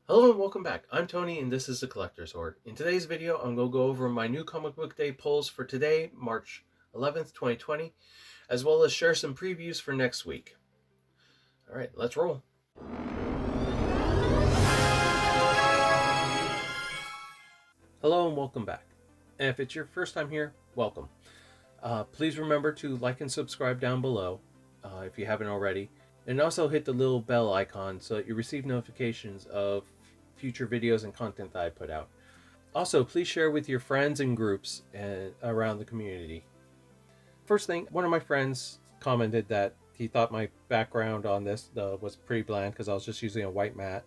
Hello and welcome back. I'm Tony and this is The Collector's Horde. In today's video, I'm going to go over my new comic book day polls for today, March 11th, 2020, as well as share some previews for next week. All right, let's roll. Hello and welcome back. And if it's your first time here, welcome. Please remember to like and subscribe down below if you haven't already. And also hit the little bell icon so that you receive notifications of future videos and content that I put out. Also, please share with your friends and groups around the community. First thing, one of my friends commented that he thought my background on this was pretty bland because I was just using a white mat.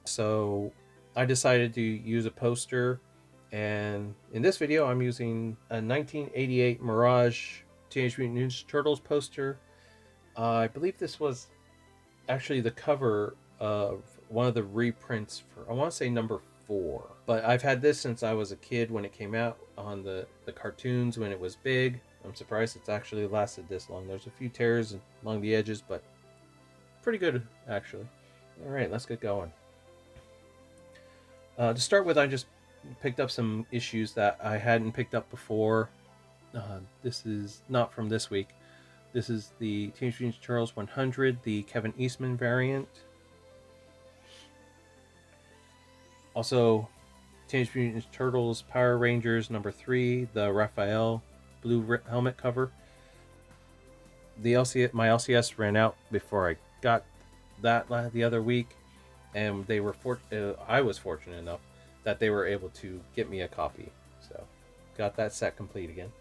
So I decided to use a poster, and in this video I'm using a 1988 Mirage Teenage Mutant Ninja Turtles poster. I believe this was actually the cover of one of the reprints for, I want to say, number 4. But I've had this since I was a kid when it came out on the cartoons when it was big. I'm surprised it's actually lasted this long. There's a few tears along the edges, but pretty good actually. All right, let's get going. To start with, I just picked up some issues that I hadn't picked up before. This is not from this week. This is the Teenage Mutant Ninja Turtles 100, the Kevin Eastman variant. Also, Teenage Mutant Ninja Turtles Power Rangers number 3, the Raphael blue helmet cover. My LCS ran out before I got that the other week, and they were I was fortunate enough that they were able to get me a copy, so got that set complete again.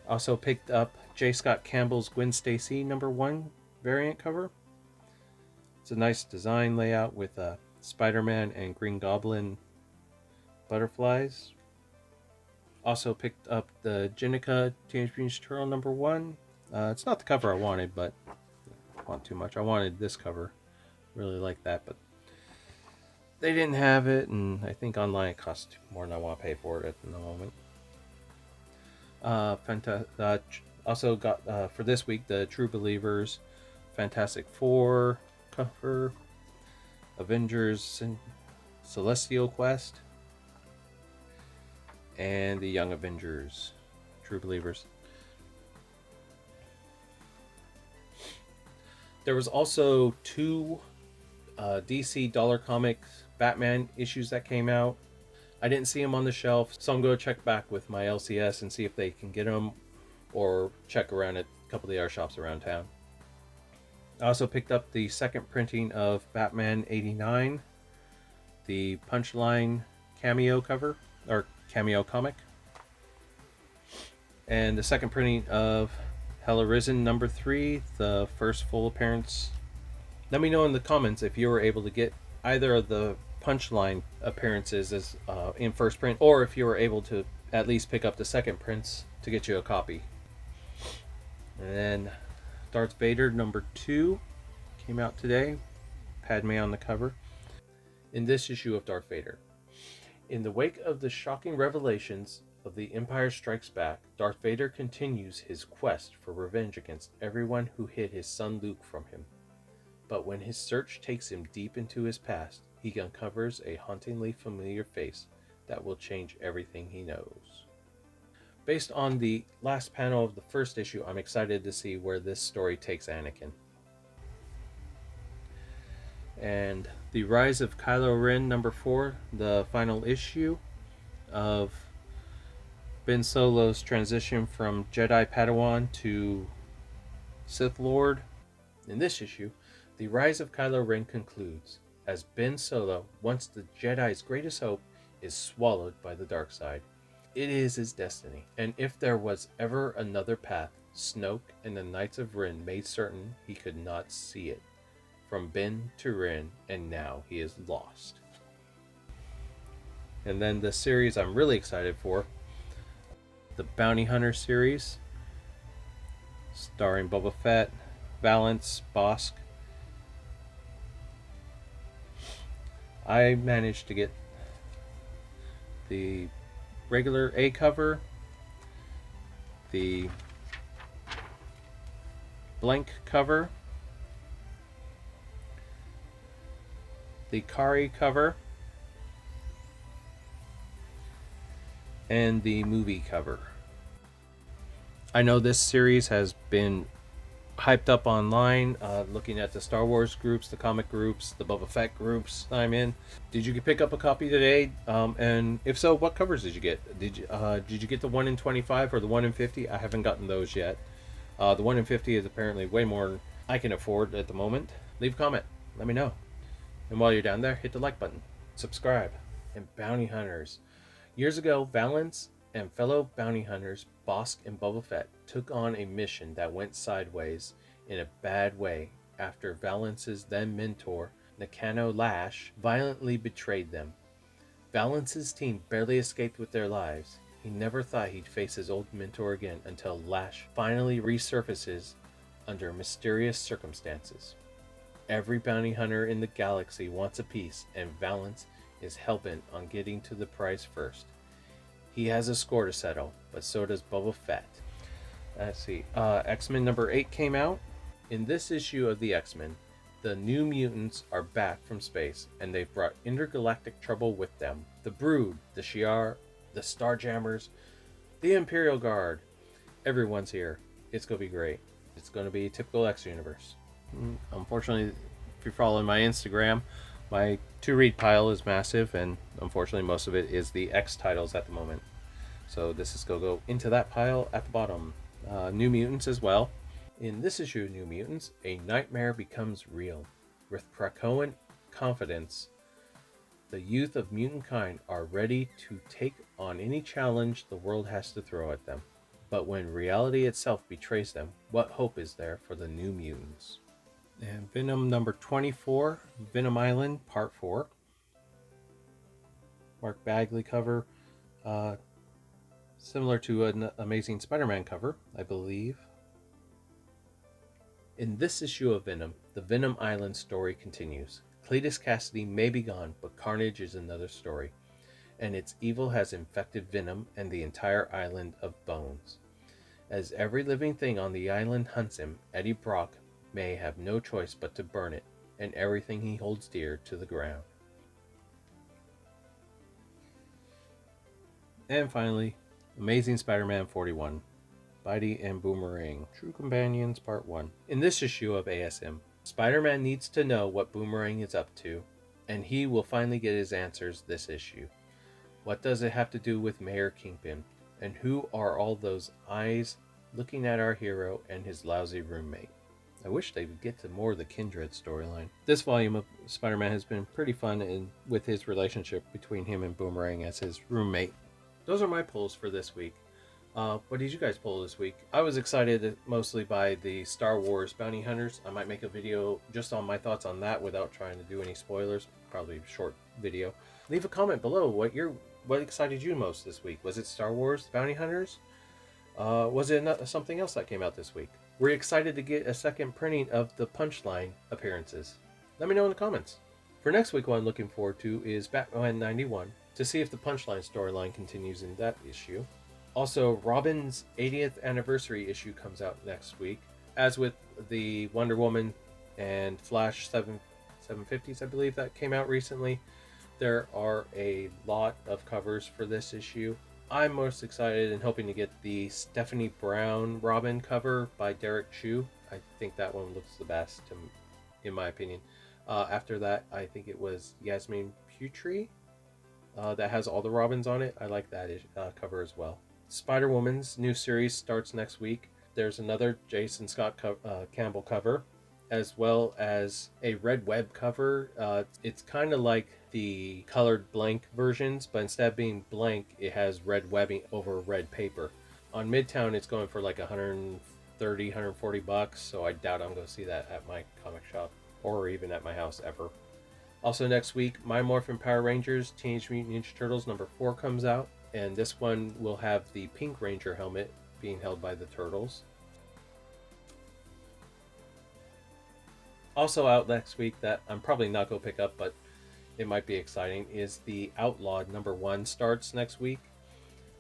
Also picked up J. Scott Campbell's Gwen Stacy number 1 variant cover. It's a nice design layout with Spider-Man and Green Goblin butterflies. Also picked up the Jenica Teenage Mutant Ninja Turtle number 1. It's not the cover I wanted, but I don't want too much. I wanted this cover. Really like that, but they didn't have it, and I think online it costs more than I want to pay for it at the moment. Also got for this week the True Believers Fantastic Four cover, Avengers and Celestial Quest, and the Young Avengers True Believers. There was also 2 DC Dollar Comics Batman issues that came out. I didn't see them on the shelf, so I'm going to check back with my LCS and see if they can get them, or check around at a couple of the art shops around town. I also picked up the second printing of Batman 89, the Punchline cameo cover, or cameo comic, and the second printing of Hell Arisen number 3, the first full appearance. Let me know in the comments if you were able to get either of the Punchline appearances as in first print, or if you were able to at least pick up the second prints to get you a copy. And then Darth Vader number 2 came out today. Padme on the cover. In this issue of Darth Vader, in the wake of the shocking revelations of The Empire Strikes Back, Darth Vader continues his quest for revenge against everyone who hid his son Luke from him. But when his search takes him deep into his past, he uncovers a hauntingly familiar face that will change everything he knows. Based on the last panel of the first issue, I'm excited to see where this story takes Anakin. And The Rise of Kylo Ren number 4, the final issue of Ben Solo's transition from Jedi Padawan to Sith Lord. In this issue, The Rise of Kylo Ren concludes as Ben Solo, once the Jedi's greatest hope, is swallowed by the dark side. It is his destiny, and if there was ever another path, Snoke and the Knights of Ren made certain he could not see it. From Ben to Ren, and now he is lost. And then the series I'm really excited for, the Bounty Hunter series, starring Boba Fett, Valance, Bosk. I managed to get the regular A cover, the blank cover, the Kari cover, and the movie cover. I know this series has been hyped up online, looking at the Star Wars groups, the comic groups, the Boba Fett groups I'm in. Did you pick up a copy today? And if so, what covers did you get? Did you get the 1 in 25 or the 1 in 50? I haven't gotten those yet. The 1 in 50 is apparently way more than I can afford at the moment. Leave a comment. Let me know. And while you're down there, hit the like button. Subscribe. And bounty hunters. Years ago, Valance and fellow bounty hunters Bosk and Boba Fett took on a mission that went sideways in a bad way after Valance's then mentor, Nakano Lash, violently betrayed them. Valance's team barely escaped with their lives. He never thought he'd face his old mentor again until Lash finally resurfaces under mysterious circumstances. Every bounty hunter in the galaxy wants a piece, and Valance is hellbent on getting to the prize first. He has a score to settle, but so does Boba Fett. Let's see. X-Men number 8 came out. In this issue of the X-Men, the New Mutants are back from space, and they've brought intergalactic trouble with them. The Brood, the Shi'ar, the Starjammers, the Imperial Guard. Everyone's here. It's going to be great. It's going to be a typical X universe. Unfortunately, if you're following my Instagram, my to-read pile is massive, and unfortunately most of it is the X titles at the moment. So this is going to go into that pile at the bottom. New Mutants as well. In this issue of New Mutants, a nightmare becomes real. With Krakoan confidence, the youth of mutant kind are ready to take on any challenge the world has to throw at them. But when reality itself betrays them, what hope is there for the New Mutants? And Venom number 24, Venom Island, Part 4. Mark Bagley cover. Similar to an Amazing Spider-Man cover, I believe. In this issue of Venom, the Venom Island story continues. Cletus Cassidy may be gone, but Carnage is another story. And its evil has infected Venom and the entire island of Bones. As every living thing on the island hunts him, Eddie Brock may have no choice but to burn it, and everything he holds dear, to the ground. And finally, Amazing Spider-Man 41, Spidey and Boomerang, True Companions Part 1. In this issue of ASM, Spider-Man needs to know what Boomerang is up to, and he will finally get his answers this issue. What does it have to do with Mayor Kingpin? And who are all those eyes looking at our hero and his lousy roommate? I wish they would get to more of the Kindred storyline. This volume of Spider-Man has been pretty fun with his relationship between him and Boomerang as his roommate. Those are my pulls for this week. What did you guys pull this week? I was excited mostly by the Star Wars Bounty Hunters. I might make a video just on my thoughts on that without trying to do any spoilers. Probably a short video. Leave a comment below what excited you most this week. Was it Star Wars Bounty Hunters? Was it something else that came out this week? Were you excited to get a second printing of the Punchline appearances? Let me know in the comments. For next week, what I'm looking forward to is Batman 91, to see if the Punchline storyline continues in that issue. Also, Robin's 80th anniversary issue comes out next week. As with the Wonder Woman and Flash 750s, I believe, that came out recently, there are a lot of covers for this issue. I'm most excited and hoping to get the Stephanie Brown Robin cover by Derek Chu. I think that one looks the best, in my opinion. After that, I think it was Yasmin Putri that has all the Robins on it. I like that cover as well. Spider-Woman's new series starts next week. There's another Jason Scott Campbell cover, as well as a Red Web cover. It's kind of like the colored blank versions, but instead of being blank, it has red webbing over red paper. On Midtown, it's going for like 130, 140 bucks, so I doubt I'm going to see that at my comic shop or even at my house ever. Also next week, My Morphin Power Rangers Teenage Mutant Ninja Turtles number 4 comes out, and this one will have the Pink Ranger helmet being held by the Turtles. Also out next week that I'm probably not going to pick up, but it might be exciting, is the Outlawed number 1 starts next week.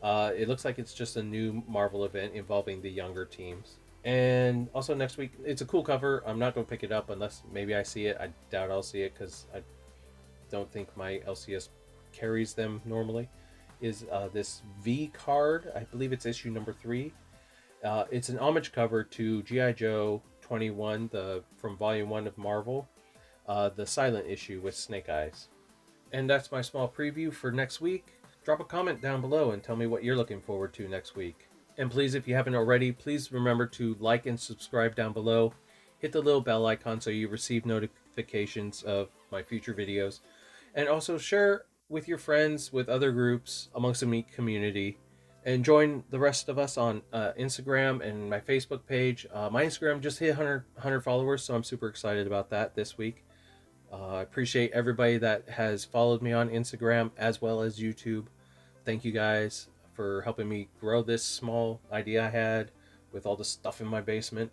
It looks like it's just a new Marvel event involving the younger teams. And also next week, it's a cool cover. I'm not going to pick it up unless maybe I see it. I doubt I'll see it because don't think my LCS carries them normally, is this V card. I believe it's issue number 3. It's an homage cover to G.I. Joe 21, the from Volume 1 of Marvel, the silent issue with Snake Eyes. And that's my small preview for next week. Drop a comment down below and tell me what you're looking forward to next week. And please, if you haven't already, please remember to like and subscribe down below. Hit the little bell icon so you receive notifications of my future videos. And also share with your friends, with other groups amongst the Meat community. And join the rest of us on Instagram and my Facebook page. My Instagram just hit 100 followers, so I'm super excited about that this week. I appreciate everybody that has followed me on Instagram as well as YouTube. Thank you guys for helping me grow this small idea I had with all the stuff in my basement.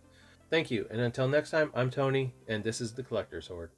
Thank you, and until next time, I'm Tony, and this is the Collector's Horde.